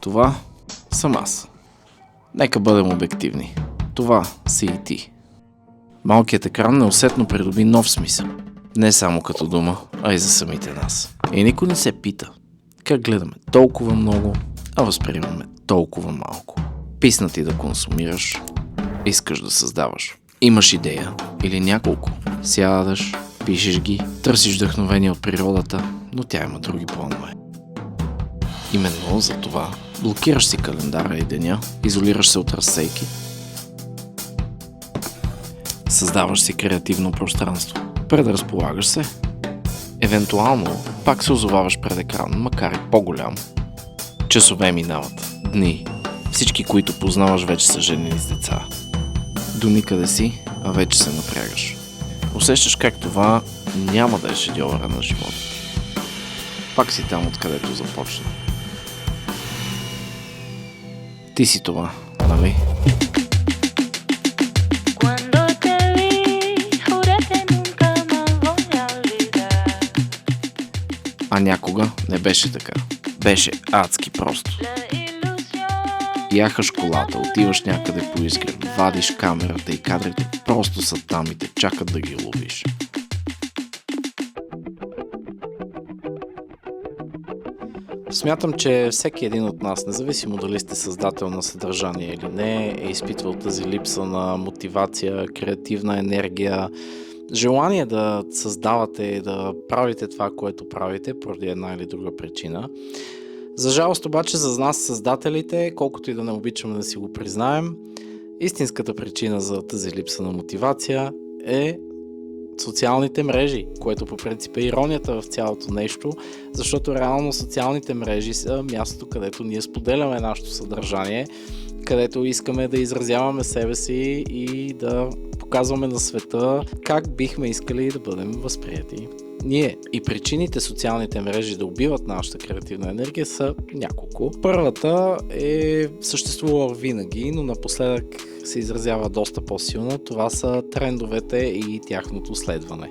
Това съм аз. Нека бъдем обективни. Това си и ти. Малкият екран неусетно придоби нов смисъл. Не само като дума, а и за самите нас. И никой не се пита как гледаме толкова много, а възприемаме толкова малко. Писна ти да консумираш, искаш да създаваш. Имаш идея или няколко. Сядаш, пишеш ги, търсиш вдъхновение от природата, но тя има други планове. Именно за това блокираш си календара и деня, изолираш се от разсейки, създаваш си креативно пространство, предразполагаш се, евентуално пак се озоваваш пред екран, макар и по-голям. Часове минават, дни, всички, които познаваш, вече са женени с деца. До никъде си, а вече се напрягаш. Усещаш как това няма да е шедьовъра на живота. Пак си там, откъдето започна. Ти си това, нали? А някога не беше така. Беше адски просто. Яхаш колата, отиваш някъде по изгреб, вадиш камерата и кадрите просто са там и те чакат да ги ловиш. Смятам, че всеки един от нас, независимо дали сте създател на съдържание или не, е изпитвал тази липса на мотивация, креативна енергия, желание да създавате и да правите това, което правите, поради една или друга причина. За жалост обаче за нас създателите, колкото и да не обичаме да си го признаем, истинската причина за тази липса на мотивация е социалните мрежи, което по принцип е иронията в цялото нещо, защото реално социалните мрежи са мястото, където ние споделяме нашето съдържание, където искаме да изразяваме себе си и да показваме на света как бихме искали да бъдем възприяти ние. И причините социалните мрежи да убиват нашата креативна енергия са няколко. Първата е съществувала винаги, но напоследък се изразява доста по-силно. Това са трендовете и тяхното следване.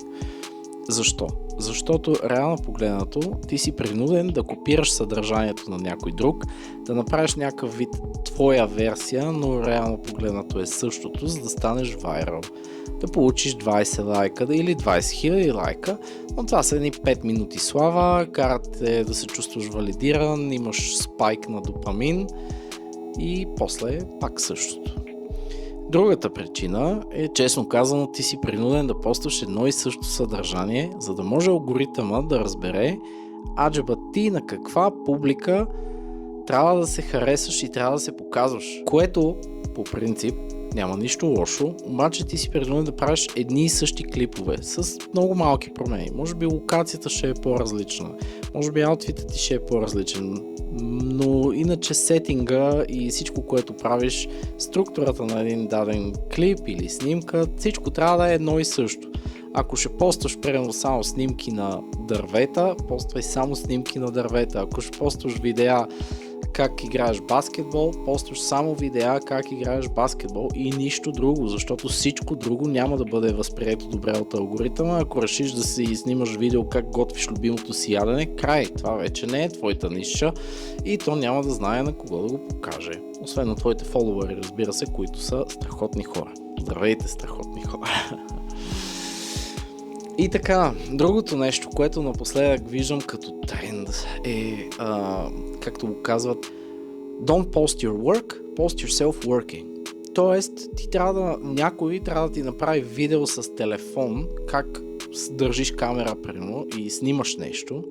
Защо? Защото реално погледнато ти си принуден да копираш съдържанието на някой друг, да направиш някакъв вид твоя версия, но реално погледнато е същото, за да станеш вайрал. Да получиш 20 лайка или 20 000 лайка, но това са едни 5 минути слава, карат те да се чувстваш валидиран, имаш спайк на допамин и после пак същото. Другата причина е, честно казано, ти си принуден да постваш едно и също съдържание, за да може алгоритъма да разбере аджеба ти на каква публика трябва да се харесаш и трябва да се показваш. Което, по принцип, няма нищо лошо, обаче ти си принуден да правиш едни и същи клипове с много малки промени. Може би локацията ще е по-различна, може би аутфитът ти ще е по-различен, но иначе сетинга и всичко, което правиш, структурата на един даден клип или снимка, всичко трябва да е едно и също. Ако ще постваш примерно само снимки на дървета, поствай само снимки на дървета. Ако ще постваш видеа как играеш баскетбол, постваш само видеа как играеш баскетбол и нищо друго, защото всичко друго няма да бъде възприето добре от алгоритъма. Ако решиш да си снимаш видео как готвиш любимото си ядене, край, това вече не е твоята ниша и то няма да знае на кого да го покаже. Освен на твоите фолуъри, разбира се, които са страхотни хора. Здравейте, страхотни хора! И така, другото нещо, което напоследък виждам като тренд е, както го казват, don't post your work, post yourself working. Тоест, някой трябва да ти направи видео с телефон, как държиш камера примерно и снимаш нещо,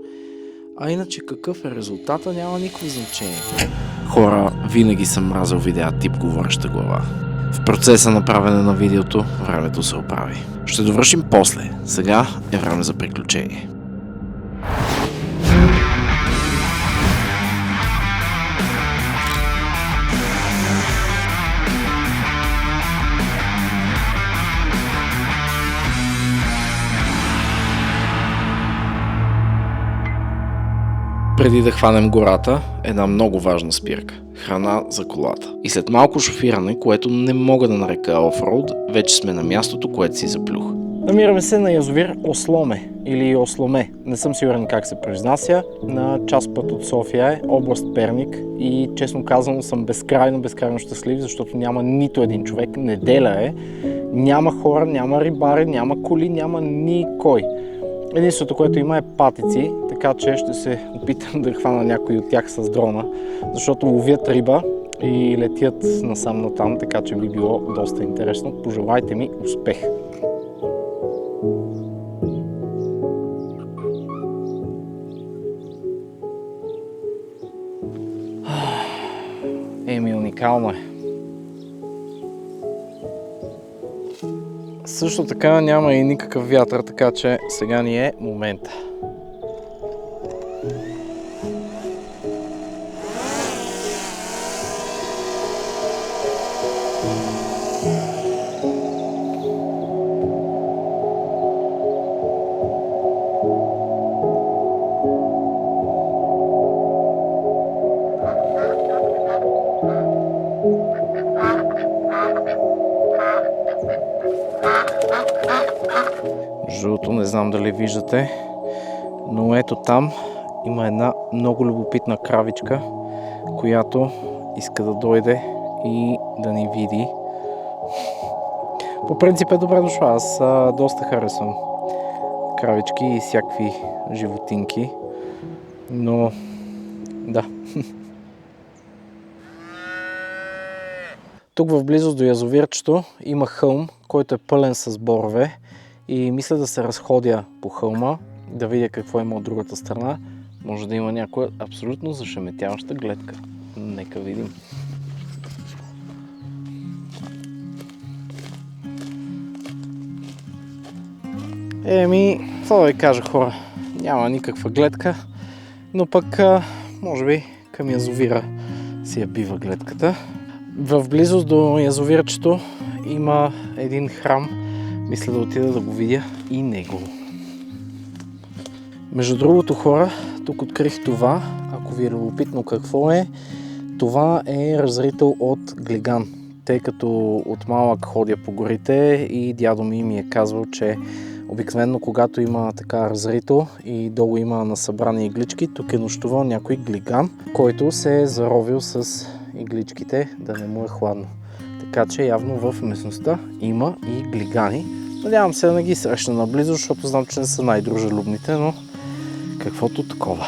а иначе какъв е резултата няма никакво значение. Хора, винаги съм мразил видеа тип говореща глава. В процеса на правене на видеото времето се оправи. Ще довършим после. Сега е време за приключение. Преди да хванем гората, една много важна спирка – храна за колата. И след малко шофиране, което не мога да нарека офроуд, вече сме на мястото, което си заплюх. Намираме се на язовир Осломе или Осломе, не съм сигурен как се произнася, на час път от София е, област Перник, и честно казано съм безкрайно щастлив, защото няма нито един човек, неделя е, няма хора, няма рибари, няма коли, няма никой. Единството, което има е патици, така че ще се опитам да хвана някой от тях с дрона, защото ловят риба и летят насам натам, така че би било доста интересно. Пожелайте ми успех! Уникално е. Също така няма и никакъв вятър, така че сега ни е момента. Жълто, не знам дали виждате, но ето там има една много любопитна кравичка, която иска да дойде и да ни види. По принцип е добре дошла, аз доста харесвам кравички и всякакви животинки, но да. Тук в близост до язовирчето има хълм, който е пълен с борове и мисля да се разходя по хълма, да видя какво има от другата страна. Може да има някоя абсолютно зашеметяваща гледка. Нека видим. Това да ви кажа, хора, няма никаква гледка, но пък може би към язовира си я бива гледката. В близост до язовирчето има един храм. Мисля да отида да го видя и него. Между другото, хора, тук открих това. Ако ви е любопитно какво е, това е разрител от глиган. Тъй като от малък ходя по горите и дядо ми е казвал, че обикновено когато има така разрител и долу има насъбрани иглички, тук е нощувал някой глиган, който се е заровил с игличките да не му е хладно. Така че явно в местността има и глигани. Надявам се да не ги срещна наблизо, защото знам, че не са най-дружелюбните, но каквото такова.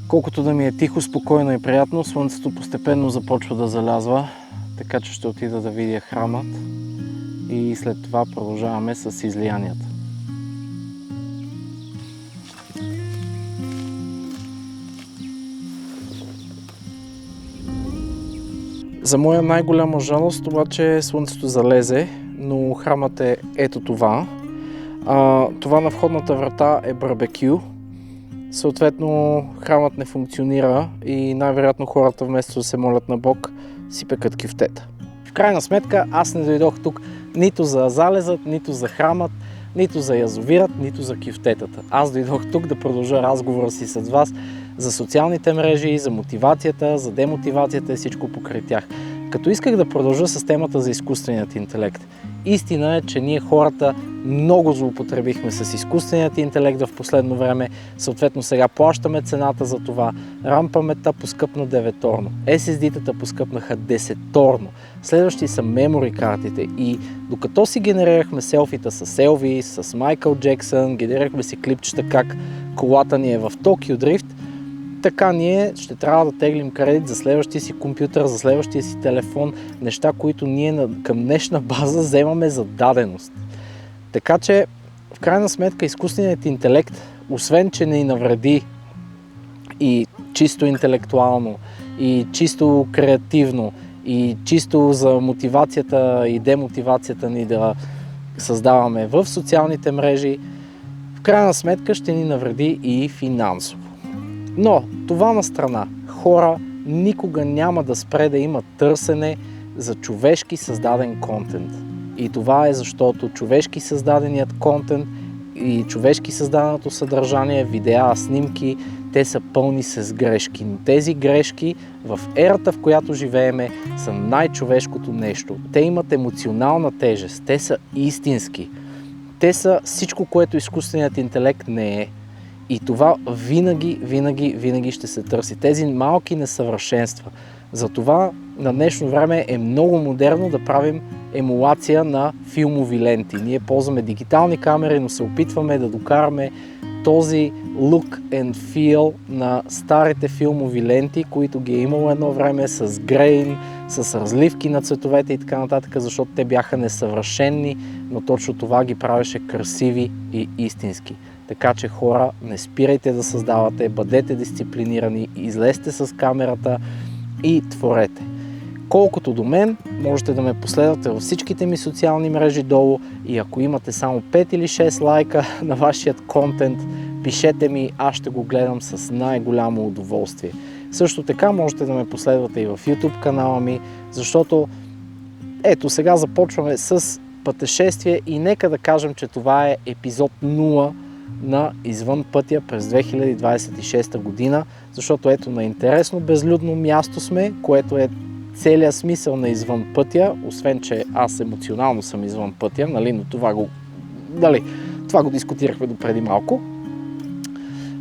Колкото да ми е тихо, спокойно и приятно, слънцето постепенно започва да залязва, така че ще отида да видя храмът и след това продължаваме с излиянията. За моя най-голяма жалост обаче слънцето залезе, но храмът е ето това. Това на входната врата е барбекю. Съответно храмът не функционира и най-вероятно хората вместо да се молят на Бог си пекат кюфтета. В крайна сметка аз не дойдох тук нито за залезът, нито за храмът, нито за язовирът, нито за кюфтетата. Аз дойдох тук да продължа разговора си с вас за социалните мрежи, за мотивацията, за демотивацията и всичко покрай тях. Като исках да продължа с темата за изкуственият интелект. Истина е, че ние хората много злоупотребихме с изкуственият интелект в последно време, съответно сега плащаме цената за това. RAM паметта поскъпна 9-торно, SSD-тата поскъпнаха 10-торно, следващи са мемори картите и докато си генерирахме селфита с Елвис, с Майкъл Джексън, генерирахме си клипчета как колата ни е в Токио Дрифт, така ние ще трябва да теглим кредит за следващия си компютър, за следващия си телефон, неща, които ние към днешна база вземаме за даденост. Така че, в крайна сметка, изкуственият интелект, освен че ни навреди и чисто интелектуално, и чисто креативно, и чисто за мотивацията и демотивацията ни да създаваме в социалните мрежи, в крайна сметка ще ни навреди и финансово. Но това на страна, хора никога няма да спре да има търсене за човешки създаден контент. И това е защото човешки създаденият контент и човешки създаденото съдържание, видеа, снимки, те са пълни с грешки. Но тези грешки в ерата, в която живееме, са най-човешкото нещо. Те имат емоционална тежест, те са истински. Те са всичко, което изкуственият интелект не е. И това винаги ще се търси. Тези малки несъвършенства. Затова на днешно време е много модерно да правим емулация на филмови ленти. Ние ползваме дигитални камери, но се опитваме да докараме този look and feel на старите филмови ленти, които ги е имало едно време с грейн, с разливки на цветовете и така нататък, защото те бяха несъвършенни, но точно това ги правеше красиви и истински. Така че хора, не спирайте да създавате, бъдете дисциплинирани, излезте с камерата и творете. Колкото до мен, можете да ме последвате във всичките ми социални мрежи долу и ако имате само 5 или 6 лайка на вашият контент, пишете ми, аз ще го гледам с най-голямо удоволствие. Също така можете да ме последвате и в YouTube канала ми, защото ето сега започваме с пътешествие и нека да кажем, че това е епизод 0 на Извън пътя през 2026 година, защото ето на интересно безлюдно място сме, което е целият смисъл на Извън пътя, освен че аз емоционално съм извън пътя, нали, но това го дискутирахме допреди малко.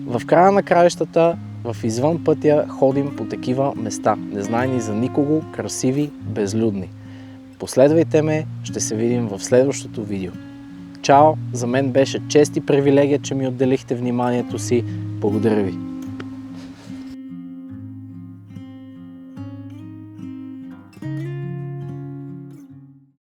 В края на краищата, в Извън пътя ходим по такива места, незнайни за никого, красиви, безлюдни. Последвайте ме, ще се видим в следващото видео. Чао! За мен беше чест и привилегия, че ми отделихте вниманието си. Благодаря ви!